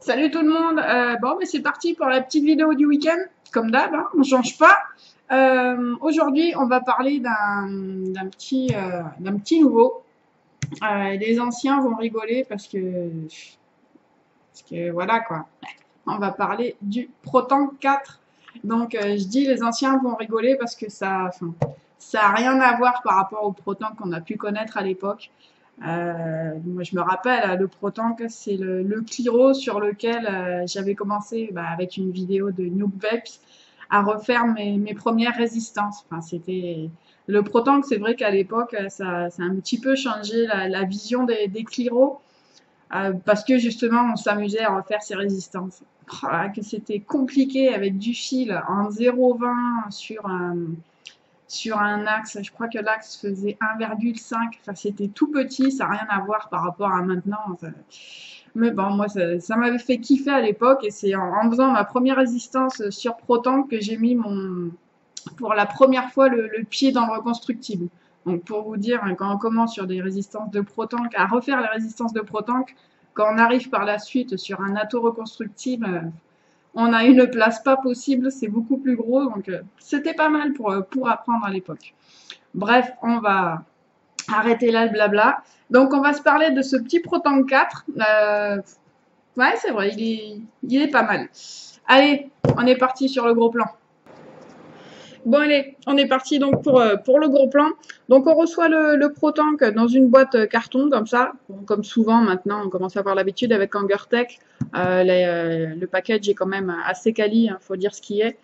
Salut tout le monde. Bon, mais c'est parti pour la petite vidéo du week-end. Comme d'hab, hein, on change pas. Aujourd'hui, on va parler d'un petit nouveau. Les anciens vont rigoler parce que voilà quoi. On va parler du Proton 4. Donc, je dis les anciens vont rigoler parce que ça a rien à voir par rapport au Proton qu'on a pu connaître à l'époque. Moi, je me rappelle, le Protank, c'est le Cliro sur lequel j'avais commencé avec une vidéo de Noob Veps à refaire mes premières résistances. Enfin, c'était le Protank, c'est vrai qu'à l'époque, ça a un petit peu changé la vision des Cliro parce que justement, on s'amusait à refaire ces résistances. Oh là, que c'était compliqué avec du fil en 0,20 sur un axe, je crois que l'axe faisait 1,5, enfin c'était tout petit, ça n'a rien à voir par rapport à maintenant. Mais bon, moi ça m'avait fait kiffer à l'époque et c'est en faisant ma première résistance sur Protank que j'ai mis pour la première fois le pied dans le reconstructible. Donc pour vous dire, hein, quand on commence sur des résistances de Protank, à refaire les résistances de Protank, quand on arrive par la suite sur un atto reconstructible, on a une place pas possible, c'est beaucoup plus gros, donc c'était pas mal pour apprendre à l'époque. Bref, on va arrêter là le blabla. Donc on va se parler de ce petit Proton 4. Ouais, c'est vrai, il est pas mal. Allez, on est parti sur le gros plan. Bon allez, on est parti donc pour le gros plan. Donc on reçoit le Protank dans une boîte carton comme ça. Bon, comme souvent maintenant, on commence à avoir l'habitude avec Angertech. Le package est quand même assez quali, hein, faut dire ce qui est.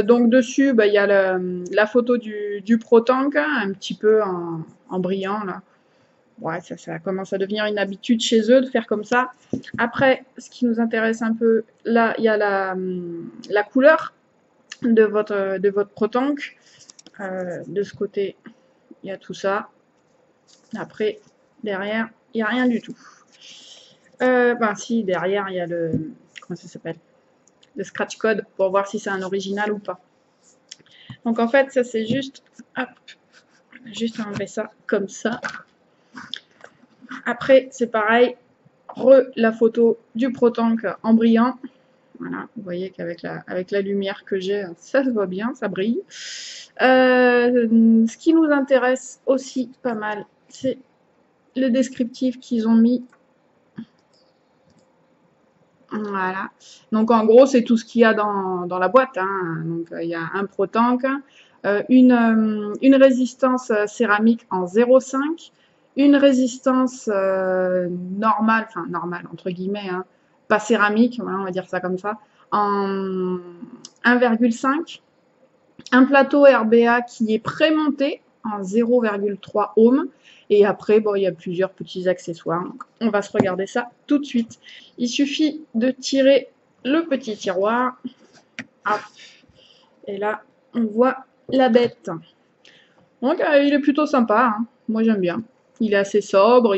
Donc dessus, il y a la photo du Protank, un petit peu en brillant là. Ouais, ça commence à devenir une habitude chez eux de faire comme ça. Après, ce qui nous intéresse un peu, là, il y a la couleur de votre Protank. De ce côté, il y a tout ça. Après, derrière, il n'y a rien du tout. Si, derrière, il y a comment ça s'appelle? Le scratch code pour voir si c'est un original ou pas. Donc en fait, ça c'est juste, hop, juste enlever ça comme ça. Après, c'est pareil, la photo du Protank en brillant. Voilà, vous voyez qu'avec la lumière que j'ai, ça se voit bien, ça brille. Ce qui nous intéresse aussi pas mal, c'est le descriptif qu'ils ont mis. Voilà. Donc en gros, c'est tout ce qu'il y a dans la boîte, hein. Donc il y a un Protank, une résistance céramique en 0,5, une résistance normale, enfin normale entre guillemets, hein, pas céramique, voilà, on va dire ça comme ça, en 1,5, un plateau RBA qui est prémonté en 0,3 ohms. Et après, bon, il y a plusieurs petits accessoires. Donc, on va se regarder ça tout de suite. Il suffit de tirer le petit tiroir. Hop. Et là, on voit la bête. Donc, il est plutôt sympa, hein. Moi, j'aime bien. Il est assez sobre,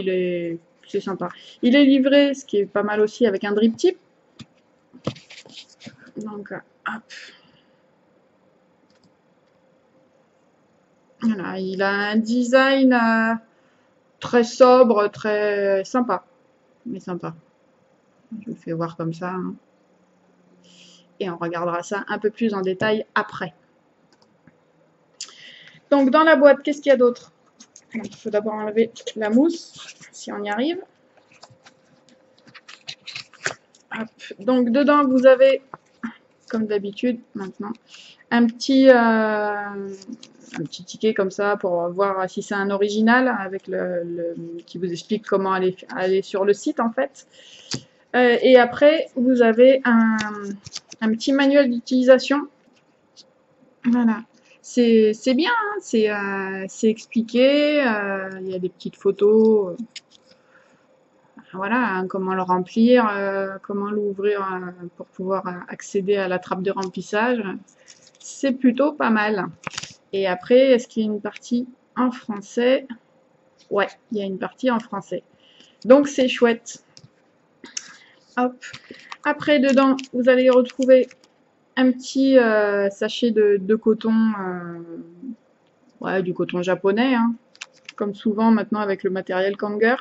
c'est sympa. Il est livré, ce qui est pas mal aussi, avec un drip tip. Donc, hop. Voilà, il a un design très sobre, très sympa. Mais sympa. Je vous le fais voir comme ça, hein. Et on regardera ça un peu plus en détail après. Donc dans la boîte, qu'est-ce qu'il y a d'autre? Il faut d'abord enlever la mousse, si on y arrive. Hop. Donc dedans, vous avez, comme d'habitude maintenant, un petit ticket comme ça pour voir si c'est un original, avec qui vous explique comment aller sur le site en fait. Et après, vous avez un petit manuel d'utilisation. Voilà. C'est bien, hein, c'est expliqué, il y a des petites photos, voilà, hein, comment le remplir, comment l'ouvrir pour pouvoir accéder à la trappe de remplissage. C'est plutôt pas mal. Et après, est-ce qu'il y a une partie en français? Ouais, il y a une partie en français. Donc c'est chouette. Hop. Après, dedans, vous allez retrouver un petit sachet de coton, ouais, du coton japonais, hein, comme souvent maintenant avec le matériel Kanger.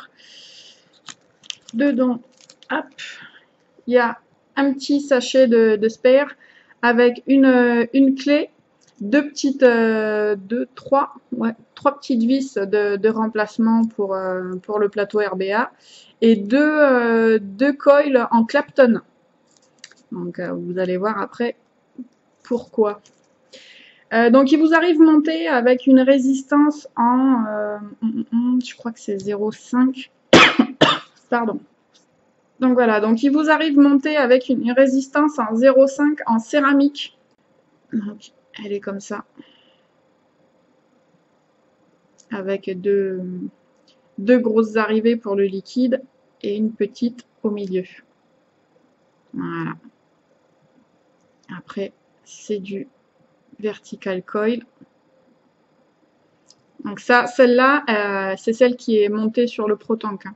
Dedans, hop, il y a un petit sachet de spare avec une clé, trois petites vis de remplacement pour le plateau RBA et deux coils en Clapton. Donc vous allez voir après pourquoi. Donc il vous arrive monté avec une résistance en, je crois que c'est 0,5. Pardon. Donc voilà, donc il vous arrive monté avec une résistance en 0,5 en céramique. Donc elle est comme ça. Avec deux grosses arrivées pour le liquide et une petite au milieu. Voilà. Après, c'est du vertical coil. Donc ça, celle-là, c'est celle qui est montée sur le ProTank hein,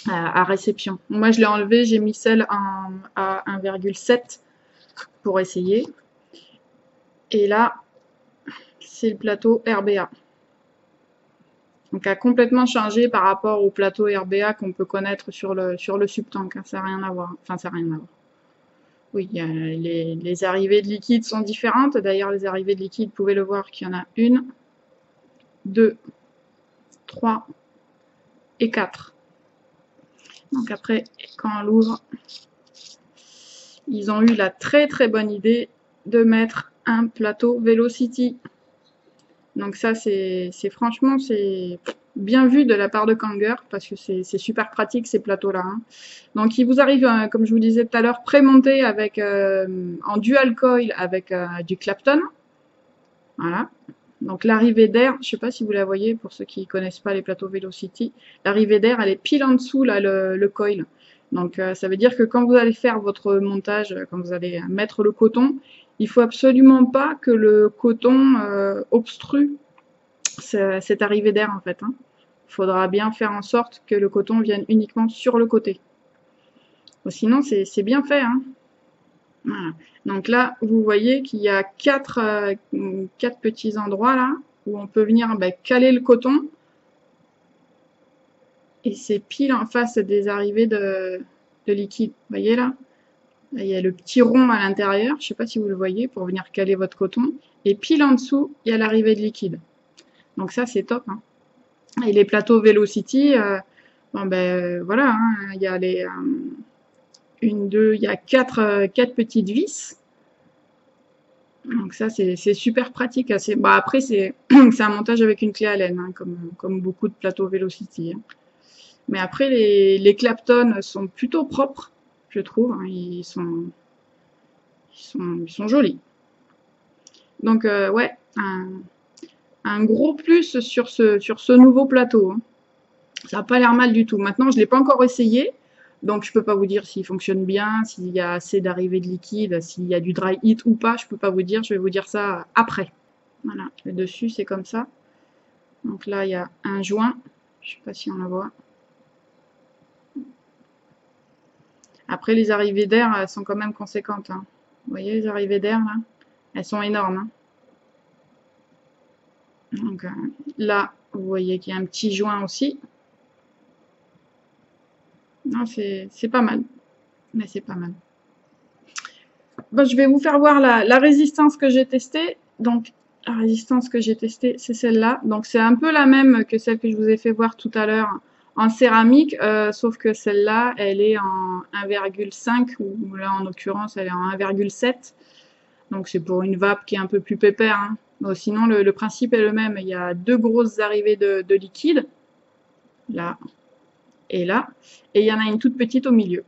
à réception. Moi, je l'ai enlevée, j'ai mis celle à 1,7 pour essayer. Et là, c'est le plateau RBA. Donc, a complètement changé par rapport au plateau RBA qu'on peut connaître sur le subtank. Hein. Ça n'a rien à voir. Enfin, ça n'a rien à voir. Oui, les arrivées de liquide sont différentes. D'ailleurs, les arrivées de liquide, vous pouvez le voir qu'il y en a 1, 2, 3 et 4. Donc après, quand on l'ouvre, ils ont eu la très très bonne idée de mettre un plateau Velocity. Donc ça, c'est franchement, c'est bien vu de la part de Kanger, parce que c'est super pratique ces plateaux-là. Hein. Donc il vous arrive, comme je vous disais tout à l'heure, pré-monté avec en dual coil avec du Clapton. Voilà. Donc l'arrivée d'air, je ne sais pas si vous la voyez pour ceux qui ne connaissent pas les plateaux Velocity, l'arrivée d'air, elle est pile en dessous là le coil. Donc ça veut dire que quand vous allez faire votre montage, quand vous allez mettre le coton, il faut absolument pas que le coton obstrue cette arrivée d'air en fait. Hein. Il faudra bien faire en sorte que le coton vienne uniquement sur le côté. Bon, sinon c'est bien fait. Hein. Voilà. Donc là, vous voyez qu'il y a quatre petits endroits là où on peut venir caler le coton. Et c'est pile en face des arrivées de liquide. Vous voyez là? Il y a le petit rond à l'intérieur, je ne sais pas si vous le voyez, pour venir caler votre coton. Et pile en dessous, il y a l'arrivée de liquide. Donc ça, c'est top. Hein. Et les plateaux Velocity, voilà, hein, il y a les... il y a quatre petites vis. Donc ça, c'est super pratique. Après, c'est un montage avec une clé Allen, hein, comme beaucoup de plateaux Velocity. Hein. Mais après, les Clapton sont plutôt propres, je trouve. Hein, ils sont jolis. Donc, ouais, un gros plus sur ce nouveau plateau. Hein. Ça n'a pas l'air mal du tout. Maintenant, je ne l'ai pas encore essayé. Donc, je ne peux pas vous dire s'il fonctionne bien, s'il y a assez d'arrivée de liquide, s'il y a du dry heat ou pas. Je ne peux pas vous dire. Je vais vous dire ça après. Voilà, le dessus, c'est comme ça. Donc là, il y a un joint. Je ne sais pas si on le voit. Après, les arrivées d'air, elles sont quand même conséquentes. Hein. Vous voyez les arrivées d'air, là? Elles sont énormes. Hein. Donc là, vous voyez qu'il y a un petit joint aussi. Non, c'est pas mal. Mais c'est pas mal. Bon, je vais vous faire voir la résistance que j'ai testée. Donc, la résistance que j'ai testée, c'est celle-là. Donc, c'est un peu la même que celle que je vous ai fait voir tout à l'heure en céramique, sauf que celle-là, elle est en 1,5 ou là, en l'occurrence, elle est en 1,7. Donc, c'est pour une vape qui est un peu plus pépère. Hein. Bon, sinon, le principe est le même. Il y a deux grosses arrivées de liquide, là et là, et il y en a une toute petite au milieu.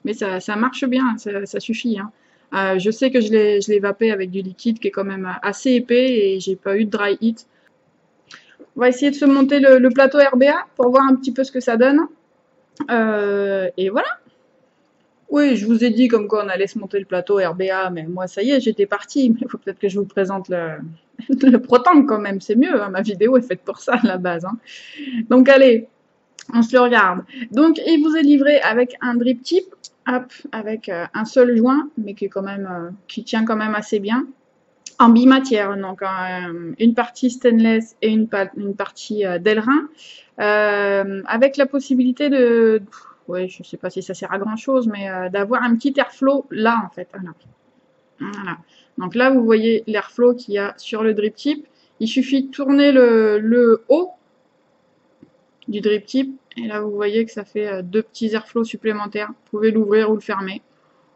Mais ça marche bien, ça suffit. Hein. Je sais que je l'ai vapé avec du liquide qui est quand même assez épais et j'ai pas eu de dry heat. On va essayer de se monter le plateau RBA pour voir un petit peu ce que ça donne. Et voilà. Oui, je vous ai dit comme quoi on allait se monter le plateau RBA, mais moi ça y est, j'étais partie. Mais il faut peut-être que je vous présente le ProTank quand même, c'est mieux. Hein. Ma vidéo est faite pour ça à la base. Hein. Donc allez, on se le regarde. Donc il vous est livré avec un drip tip, hop, avec un seul joint, mais qui est quand même, qui tient quand même assez bien. En bimatière, donc une partie stainless et une partie d'Elrin, avec la possibilité de ouais, je sais pas si ça sert à grand chose, mais d'avoir un petit airflow là en fait. Voilà. Voilà. Donc là, vous voyez l'airflow qu'il y a sur le drip tip. Il suffit de tourner le haut du drip tip. Et là, vous voyez que ça fait deux petits airflows supplémentaires. Vous pouvez l'ouvrir ou le fermer,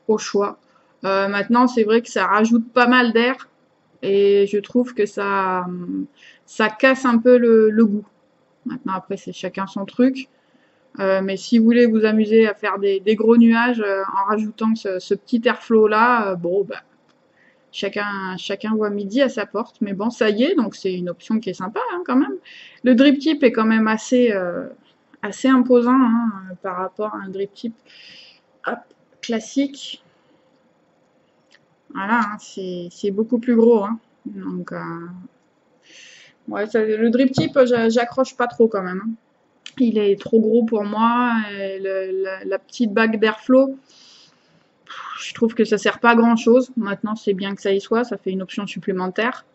au choix. Maintenant, c'est vrai que ça rajoute pas mal d'air. Et je trouve que ça casse un peu le goût. Maintenant, après, c'est chacun son truc. Mais si vous voulez vous amuser à faire des gros nuages en rajoutant ce petit airflow là, bon, bah, chacun voit midi à sa porte. Mais bon, ça y est, donc c'est une option qui est sympa hein, quand même. Le drip tip est quand même assez imposant hein, par rapport à un drip tip hop, classique. Voilà, hein, c'est beaucoup plus gros. Hein. Donc, ouais, le drip tip, j'accroche pas trop quand même. Hein. Il est trop gros pour moi. Et la petite bague d'airflow, je trouve que ça sert pas à grand chose. Maintenant, c'est bien que ça y soit, ça fait une option supplémentaire.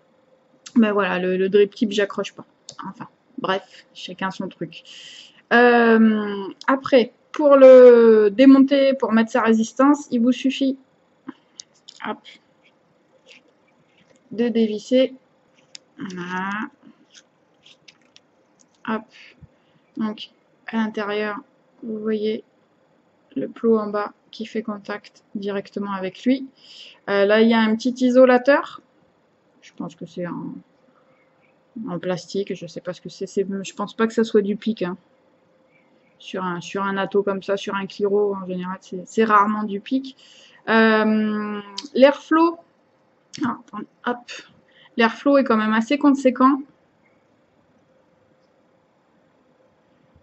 Mais voilà, le drip tip, j'accroche pas. Enfin, bref, chacun son truc. Après, pour le démonter, pour mettre sa résistance, il vous suffit hop, de dévisser. Voilà. Hop. Donc, à l'intérieur, vous voyez le plot en bas qui fait contact directement avec lui. Là, il y a un petit isolateur. Je pense que c'est en plastique. Je sais pas ce que c'est. Je pense pas que ça soit du pic. Hein. Sur un atto comme ça, sur un Cliro, en général, c'est rarement du pic. L'airflow, hop, l'airflow est quand même assez conséquent.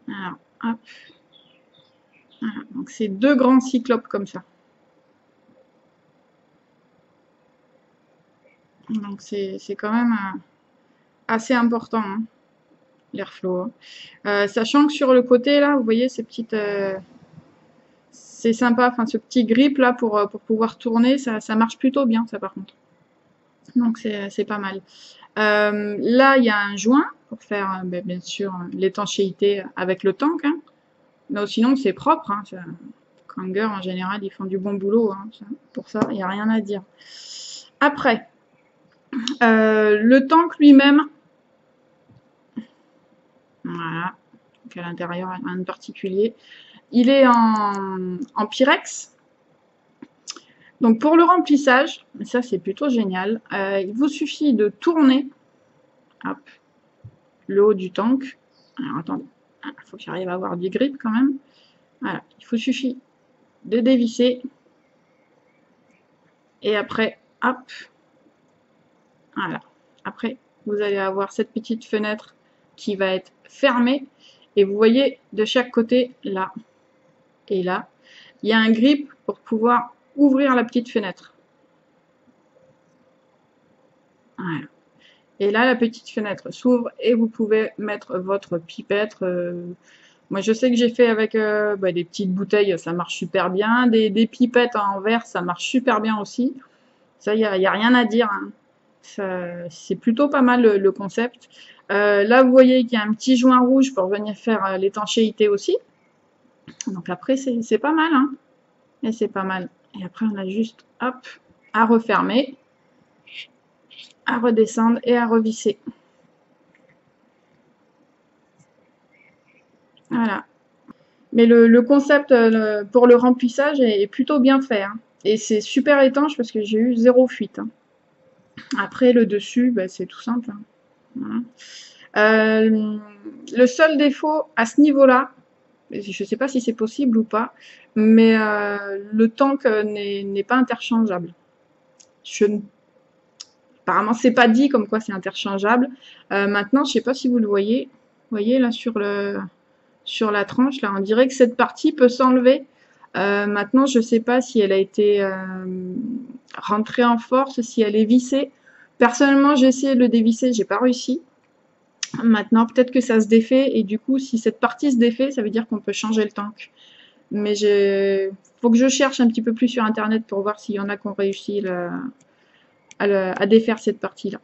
Alors, hop. Voilà, donc c'est deux grands cyclopes comme ça. Donc c'est quand même assez important, hein, l'airflow. Sachant que sur le côté là, vous voyez ces petites... c'est sympa, enfin ce petit grip là pour pouvoir tourner, ça marche plutôt bien ça par contre. Donc c'est pas mal. Là il y a un joint pour faire bien sûr l'étanchéité avec le tank. Hein. Mais sinon c'est propre. Hein, Kanger en général ils font du bon boulot. Hein, pour ça il n'y a rien à dire. Après, le tank lui-même, voilà, donc à l'intérieur rien de particulier. Il est en Pyrex. Donc pour le remplissage, ça c'est plutôt génial, il vous suffit de tourner hop, le haut du tank. Alors attendez, il faut que j'arrive à avoir du grip quand même. Voilà, il vous suffit de dévisser. Et après, hop, voilà. Après, vous allez avoir cette petite fenêtre qui va être fermée. Et vous voyez de chaque côté, là et là, il y a un grip pour pouvoir ouvrir la petite fenêtre. Voilà. Et là, la petite fenêtre s'ouvre et vous pouvez mettre votre pipette. Moi, je sais que j'ai fait avec des petites bouteilles, ça marche super bien. Des pipettes en verre, ça marche super bien aussi. Ça, il n'y a rien à dire. Hein. C'est plutôt pas mal le concept. Là, vous voyez qu'il y a un petit joint rouge pour venir faire l'étanchéité aussi. Donc après, c'est pas mal. Hein. Et c'est pas mal. Et après, on a juste, hop, à refermer, à redescendre et à revisser. Voilà. Mais le concept pour le remplissage est plutôt bien fait. Hein. Et c'est super étanche parce que j'ai eu zéro fuite. Hein. Après, le dessus, c'est tout simple. Hein. Voilà. Le seul défaut à ce niveau-là, je ne sais pas si c'est possible ou pas, mais le tank n'est pas interchangeable. Apparemment, c'est pas dit comme quoi c'est interchangeable. Maintenant, je ne sais pas si vous le voyez. Vous voyez là sur la tranche, là, on dirait que cette partie peut s'enlever. Maintenant, je ne sais pas si elle a été rentrée en force, si elle est vissée. Personnellement, j'ai essayé de le dévisser, j'ai pas réussi. Maintenant, peut-être que ça se défait, et du coup, si cette partie se défait, ça veut dire qu'on peut changer le tank. Mais faut que je cherche un petit peu plus sur Internet pour voir s'il y en a qui ont réussi à défaire cette partie-là.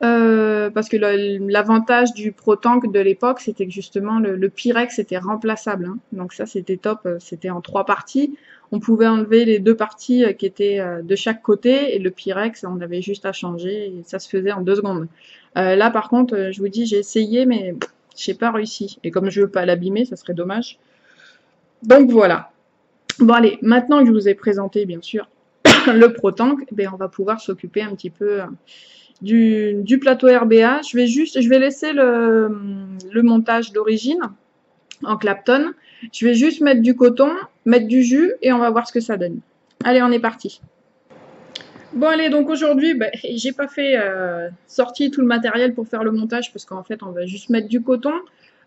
Parce que l'avantage du Pro-Tank de l'époque, c'était que justement le Pyrex était remplaçable, hein. Donc ça, c'était top. C'était en 3 parties. On pouvait enlever les 2 parties qui étaient de chaque côté, et le Pyrex, on avait juste à changer et ça se faisait en 2 secondes. Là, par contre, je vous dis, j'ai essayé, mais j'ai pas réussi. Et comme je veux pas l'abîmer, ça serait dommage. Donc voilà. Bon allez, maintenant que je vous ai présenté, bien sûr, le Pro-Tank, ben, on va pouvoir s'occuper un petit peu du plateau RBA. Je vais laisser le montage d'origine en Clapton. Je vais juste mettre du coton, mettre du jus et on va voir ce que ça donne. Allez, on est parti. Bon allez, donc aujourd'hui, ben, j'ai pas fait sorti tout le matériel pour faire le montage parce qu'en fait on va juste mettre du coton.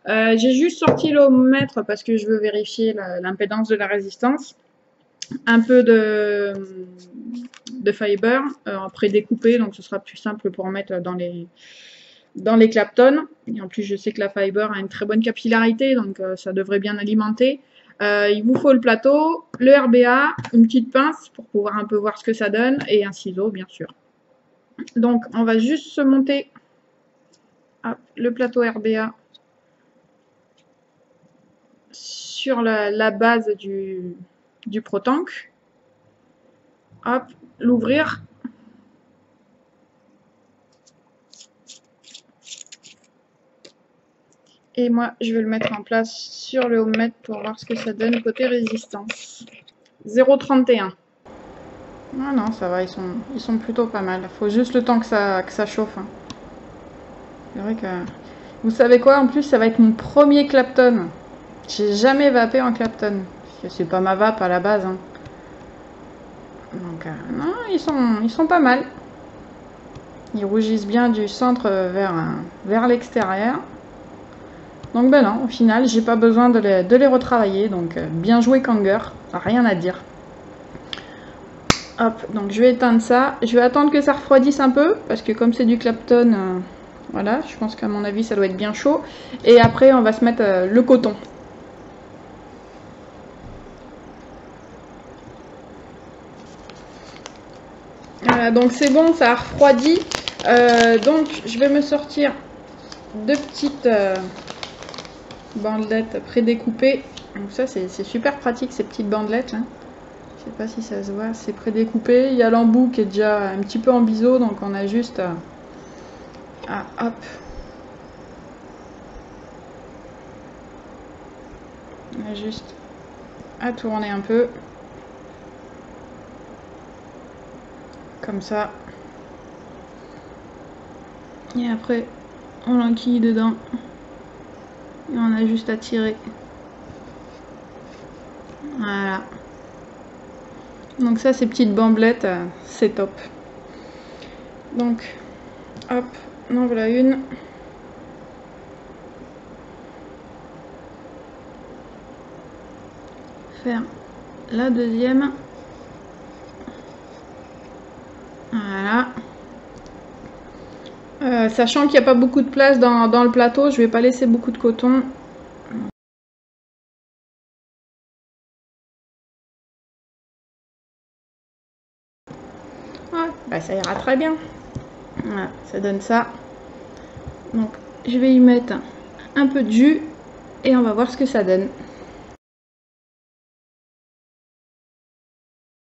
J'ai juste sorti l'ohmomètre parce que je veux vérifier l'impédance de la résistance. Un peu de fiber prédécoupé, donc ce sera plus simple pour en mettre dans les Clapton. Et en plus, je sais que la fiber a une très bonne capillarité, donc ça devrait bien alimenter. Il vous faut le plateau, le RBA, une petite pince pour pouvoir un peu voir ce que ça donne, et un ciseau, bien sûr. Donc, on va juste se monter le plateau RBA sur la base du Pro-Tank. Hop, l'ouvrir. Et moi, je vais le mettre en place sur le ohmmètre pour voir ce que ça donne côté résistance. 0,31. Ah non, ça va, ils sont plutôt pas mal. Faut juste le temps que ça chauffe, hein. C'est vrai que... Vous savez quoi, en plus, ça va être mon premier Clapton. J'ai jamais vapé en Clapton. Parce que c'est pas ma vape à la base, hein. Donc, non, ils sont pas mal. Ils rougissent bien du centre vers l'extérieur. Donc ben non, au final, j'ai pas besoin de les retravailler. Donc bien joué Kanger, rien à dire. Hop, donc je vais éteindre ça. Je vais attendre que ça refroidisse un peu, parce que comme c'est du Clapton, voilà, je pense qu'à mon avis ça doit être bien chaud. Et après on va se mettre le coton. Voilà, donc c'est bon, ça a refroidi. Donc je vais me sortir 2 petites bandelettes prédécoupées. Donc ça c'est super pratique, ces petites bandelettes là. Je sais pas si ça se voit, c'est prédécoupé. Il y a l'embout qui est déjà un petit peu en biseau, donc on a juste hop. On a juste à tourner un peu. Comme ça. Et après, on l'enquille dedans. Et on a juste à tirer. Voilà. Donc ça, ces petites bandelettes, c'est top. Donc, hop, en voilà une. Faire la deuxième. Voilà. Sachant qu'il n'y a pas beaucoup de place dans le plateau, je vais pas laisser beaucoup de coton. Ah, bah ça ira très bien. Voilà, ça donne ça. Donc je vais y mettre un peu de jus et on va voir ce que ça donne.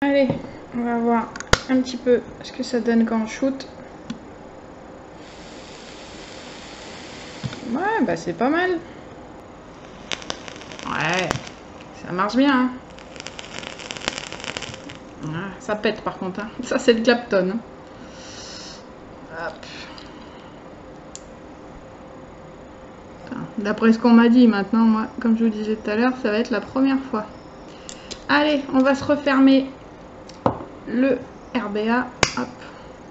Allez, on va voir un petit peu ce que ça donne quand on shoot. Ouais, bah c'est pas mal. Ouais, ça marche bien, hein. Ah, ça pète par contre, hein. Ça c'est le Clapton, hein. D'après ce qu'on m'a dit, maintenant, moi, comme je vous disais tout à l'heure, ça va être la première fois. Allez, on va se refermer le RBA. Hop.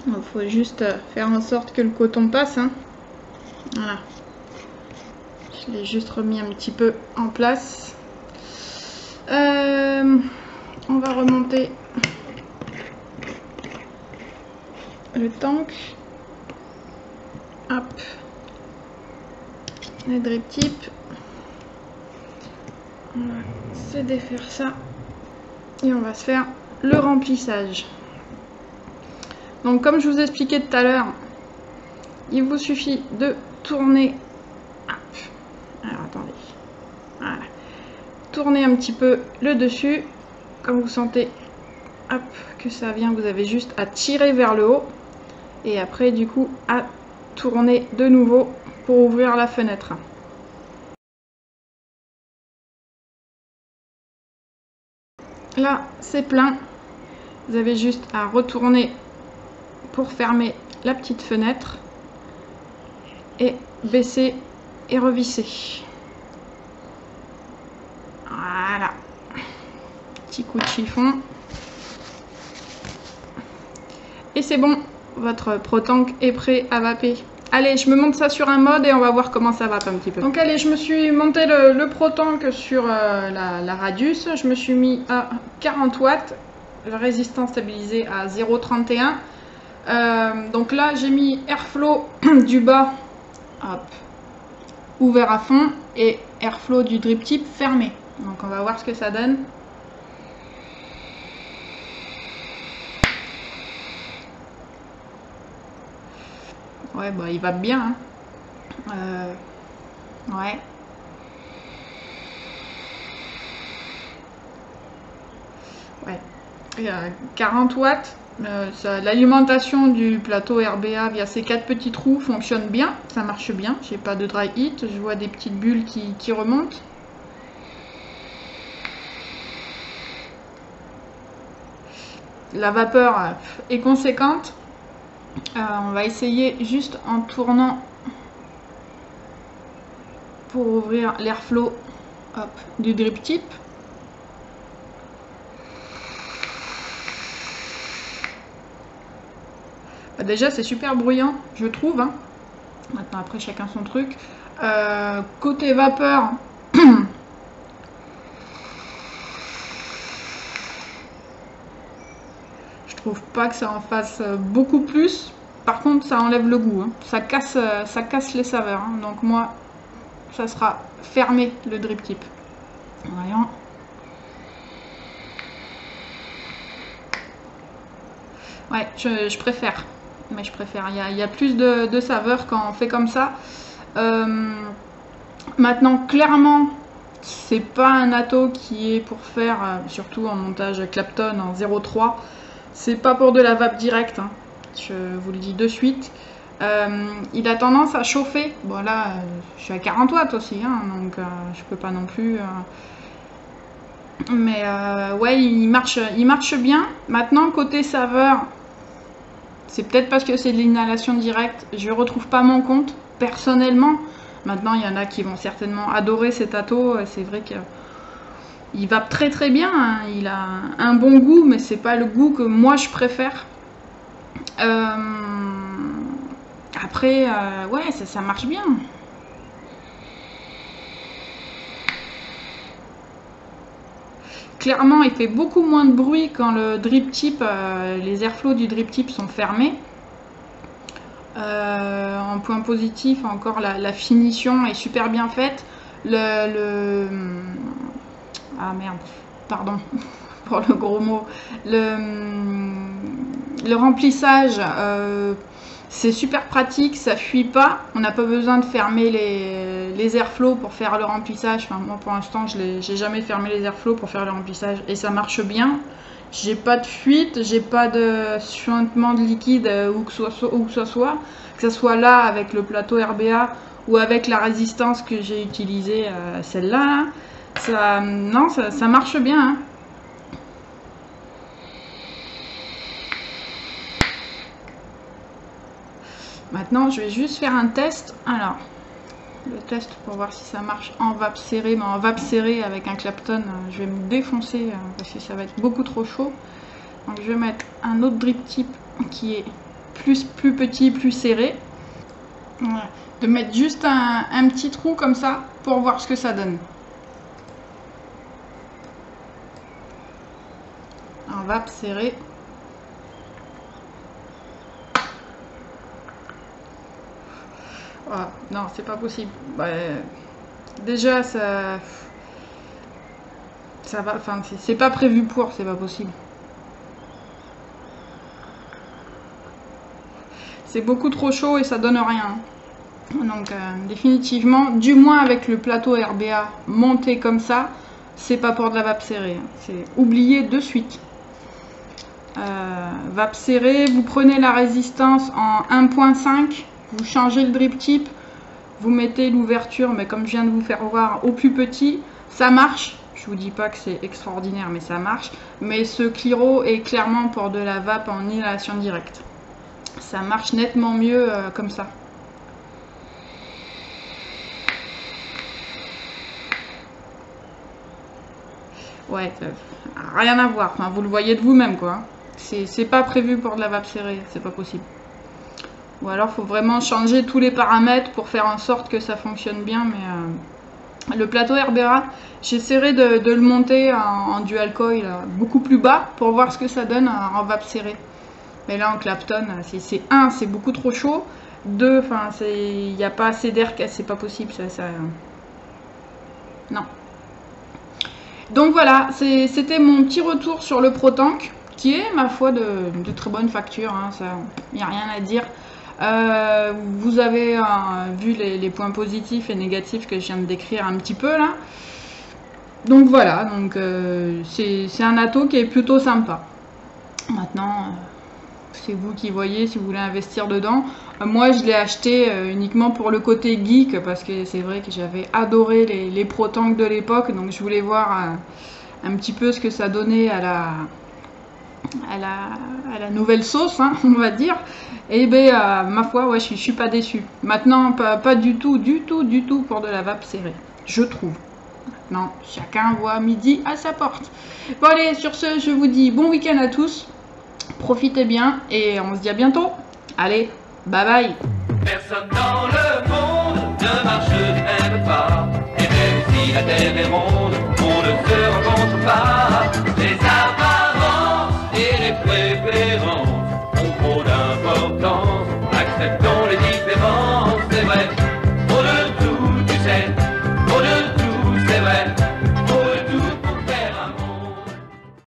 Il faut juste faire en sorte que le coton passe, hein. Voilà. Je l'ai juste remis un petit peu en place. On va remonter le tank. Hop. Les drip tips. On va se défaire ça. Et on va se faire le remplissage. Donc comme je vous expliquais tout à l'heure, il vous suffit de tourner. Alors attendez. Voilà. Tournez un petit peu le dessus. Comme vous sentez hop, que ça vient, vous avez juste à tirer vers le haut. Et après, du coup, à tourner de nouveau pour ouvrir la fenêtre. Là, c'est plein. Vous avez juste à retourner pour fermer la petite fenêtre et baisser et revisser. Voilà. Petit coup de chiffon. Et c'est bon, votre Protank est prêt à vaper. Allez, je me monte ça sur un mode et on va voir comment ça vape un petit peu. Donc allez, je me suis monté le Protank sur la Radius. Je me suis mis à 40 watts. La résistance stabilisée à 0,31. Donc là, j'ai mis Airflow du bas hop, ouvert à fond et Airflow du drip tip fermé. Donc on va voir ce que ça donne. Ouais, bah il va bien. Hein. Ouais. Ouais. Et 40 watts. L'alimentation du plateau RBA via ces 4 petits trous fonctionne bien. Ça marche bien. J'ai pas de dry heat. Je vois des petites bulles qui remontent. La vapeur est conséquente. On va essayer juste en tournant pour ouvrir l'airflow du drip tip. Déjà c'est super bruyant, je trouve. Hein. Maintenant après chacun son truc. Côté vapeur, je trouve pas que ça en fasse beaucoup plus. Par contre ça enlève le goût, hein. Ça casse les saveurs. Hein. Donc moi ça sera fermé le drip tip. Voyons. Ouais, je préfère. Mais je préfère. Il y a plus de saveur quand on fait comme ça. Maintenant, clairement, c'est pas un atto qui est pour faire, surtout en montage Clapton en 0,3. C'est pas pour de la vape directe. Hein. Je vous le dis de suite. Il a tendance à chauffer. Bon là, je suis à 40 watts aussi, hein, donc je peux pas non plus. Mais ouais, il marche bien. Maintenant, côté saveur, c'est peut-être parce que c'est de l'inhalation directe. Je retrouve pas mon compte personnellement. Maintenant, il y en a qui vont certainement adorer cet atto. C'est vrai qu'il vape très très bien. Hein. Il a un bon goût, mais c'est pas le goût que moi je préfère. Après, ouais, ça marche bien. Clairement, il fait beaucoup moins de bruit quand le drip tip, les airflows du drip tip sont fermés. En point positif, encore la finition est super bien faite. Ah merde, pardon pour le gros mot. Le remplissage, c'est super pratique, ça fuit pas. On n'a pas besoin de fermer les airflows pour faire le remplissage. Enfin, moi pour l'instant, j'ai jamais fermé les airflows pour faire le remplissage et ça marche bien. J'ai pas de fuite, j'ai pas de suintement de liquide où que ce soit là avec le plateau RBA ou avec la résistance que j'ai utilisée, celle-là. Non, ça marche bien. Hein. Maintenant, je vais juste faire un test. Alors, le test pour voir si ça marche en vape serrée. Mais en vape serrée avec un Clapton, je vais me défoncer parce que ça va être beaucoup trop chaud. Donc, je vais mettre un autre drip tip qui est plus petit, plus serré. Voilà. De mettre juste un petit trou comme ça pour voir ce que ça donne. En vape serrée. Oh, non, c'est pas possible. Bah, déjà, ça va. Enfin, c'est pas prévu pour, c'est pas possible. C'est beaucoup trop chaud et ça donne rien. Donc définitivement, du moins avec le plateau RBA monté comme ça, c'est pas pour de la vape serrée. C'est oublié de suite. Vape serrée, vous prenez la résistance en 1.5, vous changez le drip tip, vous mettez l'ouverture, mais comme je viens de vous faire voir, au plus petit, ça marche. Je vous dis pas que c'est extraordinaire, mais ça marche. Mais ce Cliro est clairement pour de la vape en inhalation directe. Ça marche nettement mieux comme ça. Ouais, rien à voir. Enfin, vous le voyez de vous-même, quoi. C'est pas prévu pour de la vape serrée, c'est pas possible. Ou alors, faut vraiment changer tous les paramètres pour faire en sorte que ça fonctionne bien. Mais le plateau RBA, j'essaierai de le monter en dual coil beaucoup plus bas pour voir ce que ça donne en vape serrée. Mais là, en Clapton, c'est beaucoup trop chaud. 2, enfin, il n'y a pas assez d'air, c'est pas possible. Non. Donc voilà, c'était mon petit retour sur le ProTank, qui est, ma foi, de très bonne facture. Hein, il n'y a rien à dire. Vous avez vu les points positifs et négatifs que je viens de décrire un petit peu là. Donc voilà, c'est un ato qui est plutôt sympa. Maintenant, c'est vous qui voyez si vous voulez investir dedans. Moi, je l'ai acheté uniquement pour le côté geek, parce que c'est vrai que j'avais adoré les ProTank de l'époque, donc je voulais voir un petit peu ce que ça donnait à la nouvelle sauce, hein, on va dire. Et ben, ma foi, ouais, je suis pas déçue. Maintenant, pas du tout pour de la vape serrée, je trouve. Non, chacun voit midi à sa porte. Bon allez, sur ce, je vous dis bon week-end à tous. Profitez bien et on se dit à bientôt. Allez, bye bye. Personne dans le monde ne marche du même pas. Et même si la terre est ronde, on ne se rencontre pas.